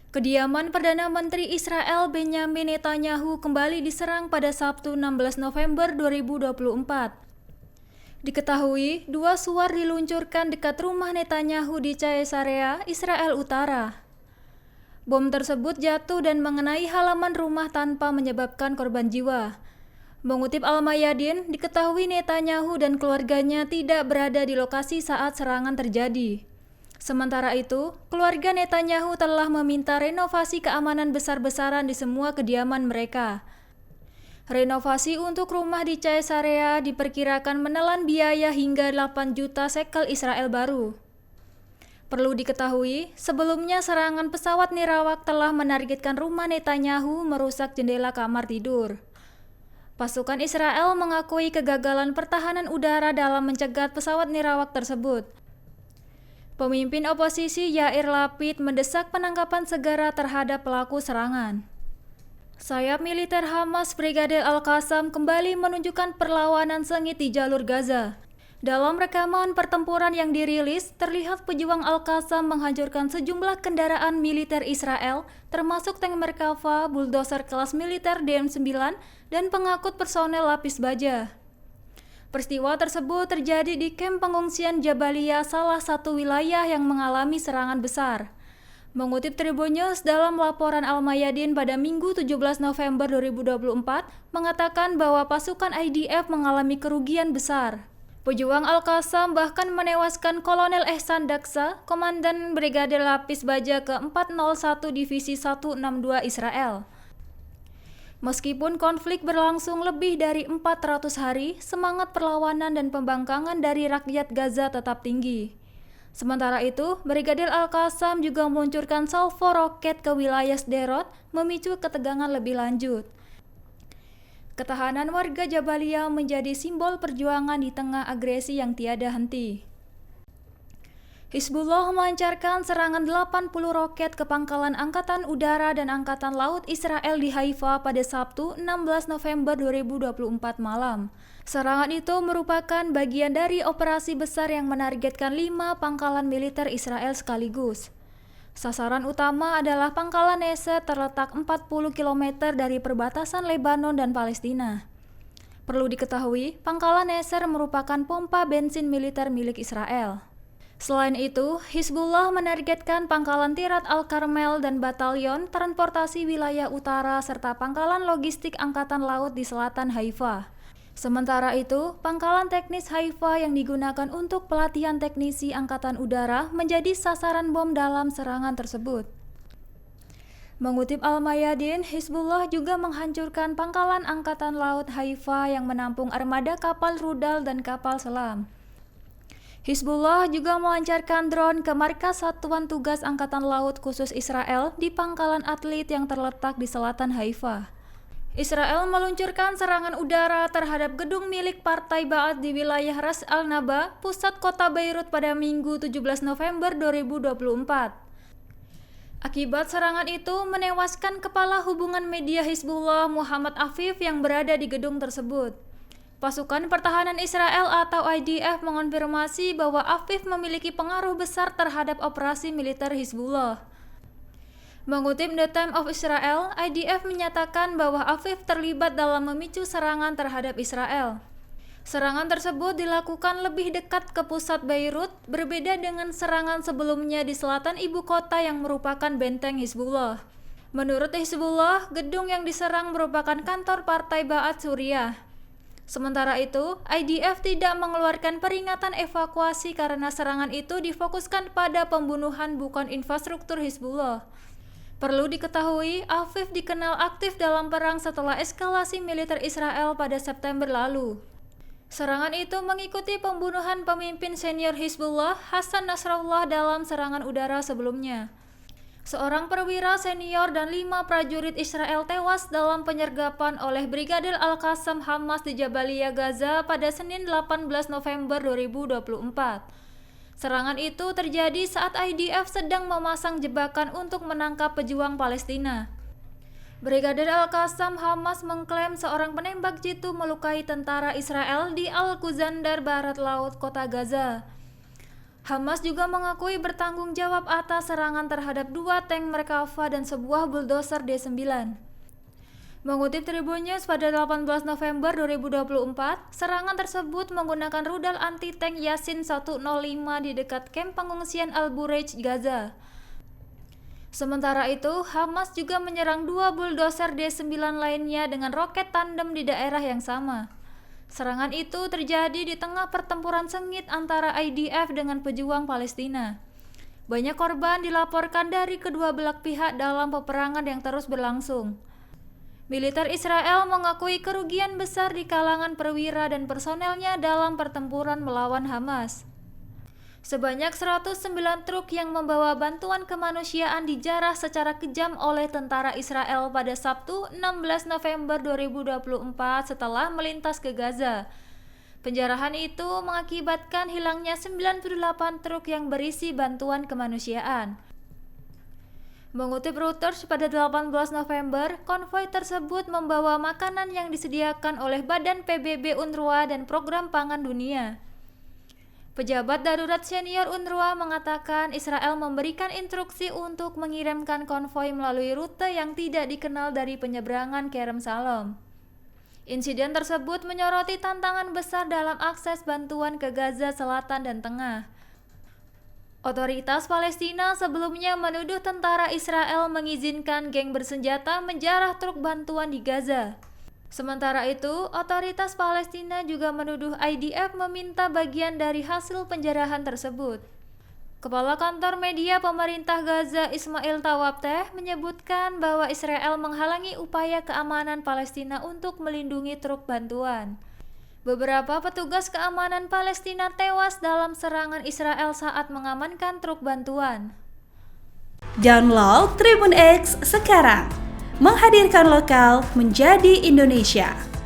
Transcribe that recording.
Kediaman Perdana Menteri Israel Benyamin Netanyahu kembali diserang pada Sabtu 16 November 2024. Diketahui, dua suar diluncurkan dekat rumah Netanyahu di Caesarea, Israel Utara. Bom tersebut jatuh dan mengenai halaman rumah tanpa menyebabkan korban jiwa. Mengutip Al-Mayadin, diketahui Netanyahu dan keluarganya tidak berada di lokasi saat serangan terjadi. Sementara itu, keluarga Netanyahu telah meminta renovasi keamanan besar-besaran di semua kediaman mereka. Renovasi untuk rumah di Caesarea diperkirakan menelan biaya hingga 8 juta shekel Israel baru. Perlu diketahui, sebelumnya serangan pesawat nirawak telah menargetkan rumah Netanyahu merusak jendela kamar tidur. Pasukan Israel mengakui kegagalan pertahanan udara dalam mencegat pesawat nirawak tersebut. Pemimpin oposisi Yair Lapid mendesak penangkapan segera terhadap pelaku serangan. Sayap militer Hamas Brigadir Al-Qassam kembali menunjukkan perlawanan sengit di jalur Gaza. Dalam rekaman pertempuran yang dirilis, terlihat pejuang Al-Qassam menghancurkan sejumlah kendaraan militer Israel, termasuk tank Merkava, bulldozer kelas militer DM-9, dan pengangkut personel lapis baja. Peristiwa tersebut terjadi di kamp pengungsian Jabalia, salah satu wilayah yang mengalami serangan besar. Mengutip Tribun News dalam laporan Al-Mayadin pada Minggu 17 November 2024, mengatakan bahwa pasukan IDF mengalami kerugian besar. Pejuang Al-Qassam bahkan menewaskan Kolonel Ehsan Daksa, Komandan Brigade Lapis Baja ke-401 Divisi 162 Israel. Meskipun konflik berlangsung lebih dari 400 hari, semangat perlawanan dan pembangkangan dari rakyat Gaza tetap tinggi. Sementara itu, Brigadir Al-Qassam juga meluncurkan salvo roket ke wilayah Sderot, memicu ketegangan lebih lanjut. Ketahanan warga Jabalia menjadi simbol perjuangan di tengah agresi yang tiada henti. Hizbullah melancarkan serangan 80 roket ke pangkalan Angkatan Udara dan Angkatan Laut Israel di Haifa pada Sabtu 16 November 2024 malam. Serangan itu merupakan bagian dari operasi besar yang menargetkan 5 pangkalan militer Israel sekaligus. Sasaran utama adalah pangkalan Neset terletak 40 km dari perbatasan Lebanon dan Palestina. Perlu diketahui, pangkalan Neset merupakan pompa bensin militer milik Israel. Selain itu, Hizbullah menargetkan pangkalan Tirat Al-Karmel dan Batalion Transportasi Wilayah Utara serta pangkalan logistik Angkatan Laut di selatan Haifa. Sementara itu, pangkalan teknis Haifa yang digunakan untuk pelatihan teknisi Angkatan Udara menjadi sasaran bom dalam serangan tersebut. Mengutip Al-Mayadin, Hizbullah juga menghancurkan pangkalan Angkatan Laut Haifa yang menampung armada kapal rudal dan kapal selam. Hizbullah juga melancarkan drone ke markas Satuan Tugas Angkatan Laut Khusus Israel di pangkalan atlet yang terletak di selatan Haifa. Israel meluncurkan serangan udara terhadap gedung milik Partai Ba'ath di wilayah Ras Al-Naba, pusat kota Beirut pada Minggu 17 November 2024. Akibat serangan itu menewaskan Kepala Hubungan Media Hizbullah Muhammad Afif yang berada di gedung tersebut. Pasukan Pertahanan Israel atau IDF mengonfirmasi bahwa Afif memiliki pengaruh besar terhadap operasi militer Hizbullah. Mengutip The Times of Israel, IDF menyatakan bahwa Afif terlibat dalam memicu serangan terhadap Israel. Serangan tersebut dilakukan lebih dekat ke pusat Beirut, berbeda dengan serangan sebelumnya di selatan ibu kota yang merupakan benteng Hizbullah. Menurut Hizbullah, gedung yang diserang merupakan kantor Partai Ba'ath Suriah. Sementara itu, IDF tidak mengeluarkan peringatan evakuasi karena serangan itu difokuskan pada pembunuhan bukan infrastruktur Hizbullah. Perlu diketahui, Afif dikenal aktif dalam perang setelah eskalasi militer Israel pada September lalu. Serangan itu mengikuti pembunuhan pemimpin senior Hizbullah, Hasan Nasrallah dalam serangan udara sebelumnya. Seorang perwira senior dan 5 prajurit Israel tewas dalam penyergapan oleh Brigadir Al-Qassam Hamas di Jabalia, Gaza pada Senin 18 November 2024. Serangan itu terjadi saat IDF sedang memasang jebakan untuk menangkap pejuang Palestina. Brigadir Al-Qassam Hamas mengklaim seorang penembak jitu melukai tentara Israel di Al-Quzandar, barat laut kota Gaza. Hamas juga mengakui bertanggung jawab atas serangan terhadap 2 tank Merkava dan sebuah bulldozer D9. Mengutip Tribun News pada 18 November 2024, serangan tersebut menggunakan rudal anti-tank Yasin 105 di dekat kamp pengungsian Al-Bureij, Gaza. Sementara itu, Hamas juga menyerang 2 bulldozer D9 lainnya dengan roket tandem di daerah yang sama. Serangan itu terjadi di tengah pertempuran sengit antara IDF dengan pejuang Palestina. Banyak korban dilaporkan dari kedua belah pihak dalam peperangan yang terus berlangsung. Militer Israel mengakui kerugian besar di kalangan perwira dan personelnya dalam pertempuran melawan Hamas. Sebanyak 109 truk yang membawa bantuan kemanusiaan dijarah secara kejam oleh tentara Israel pada Sabtu 16 November 2024 setelah melintas ke Gaza. Penjarahan itu mengakibatkan hilangnya 98 truk yang berisi bantuan kemanusiaan. Mengutip Reuters pada 18 November, konvoi tersebut membawa makanan yang disediakan oleh Badan PBB UNRWA dan Program Pangan Dunia. Pejabat darurat senior UNRWA mengatakan Israel memberikan instruksi untuk mengirimkan konvoi melalui rute yang tidak dikenal dari penyeberangan Kerem Shalom. Insiden tersebut menyoroti tantangan besar dalam akses bantuan ke Gaza Selatan dan Tengah. Otoritas Palestina sebelumnya menuduh tentara Israel mengizinkan geng bersenjata menjarah truk bantuan di Gaza. Sementara itu, otoritas Palestina juga menuduh IDF meminta bagian dari hasil penjarahan tersebut. Kepala Kantor Media Pemerintah Gaza Ismail Tawabteh menyebutkan bahwa Israel menghalangi upaya keamanan Palestina untuk melindungi truk bantuan. Beberapa petugas keamanan Palestina tewas dalam serangan Israel saat mengamankan truk bantuan. Download Tribun X sekarang, menghadirkan lokal menjadi Indonesia.